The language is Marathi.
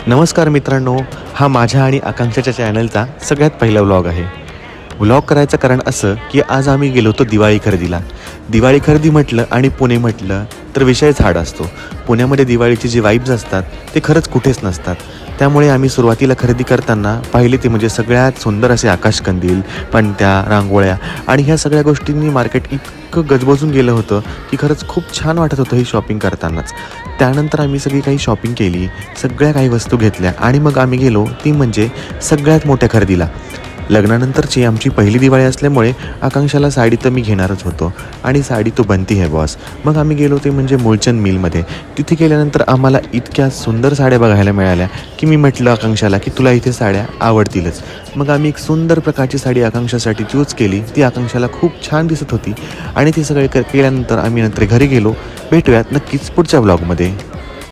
नमस्कार मित्रांनो, हा माझ्या आणि आकांक्षाच्या चॅनलचा सगळ्यात पहिला व्लॉग आहे. व्लॉग करायचं कारण असं की आज आम्ही गेलो होतो दिवाळी खरेदीला. दिवाळी खरेदी म्हटलं आणि पुणे म्हटलं तर विषयच हार्ड असतो. पुण्यामध्ये दिवाळीचे जे वाईब्स असतात ते खरंच कुठेच नसतात. त्यामुळे आम्ही सुरुवातीला खरेदी करताना पाहिले ते म्हणजे सगळ्यात सुंदर असे आकाशकंदील, पणत्या, रांगोळ्या आणि ह्या सगळ्या गोष्टींनी मार्केट इतकं गजबजून गेलं होतं की खरंच खूप छान वाटत होतं ही शॉपिंग करतानाच. त्यानंतर आम्ही सगळी काही शॉपिंग केली, सगळ्या काही वस्तू घेतल्या आणि मग आम्ही गेलो ती म्हणजे सगळ्यात मोठ्या खरेदीला. लग्नानंतरची आमची पहिली दिवाळी असल्यामुळे आकांक्षाला साडी तर मी घेणारच होतो आणि साडी तो बनती है बॉस. मग आम्ही गेलो ते म्हणजे मूळचंद मिलमध्ये. तिथे गेल्यानंतर आम्हाला इतक्या सुंदर साड्या बघायला मिळाल्या की मी म्हटलं आकांक्षाला की तुला इथे साड्या आवडतीलच. मग आम्ही एक सुंदर प्रकारची साडी आकांक्षासाठी चूज केली. ती आकांक्षाला खूप छान दिसत होती आणि ते सगळे केल्यानंतर आम्ही नंतर घरी गेलो. भेटूयात नक्कीच पुढच्या ब्लॉगमध्ये.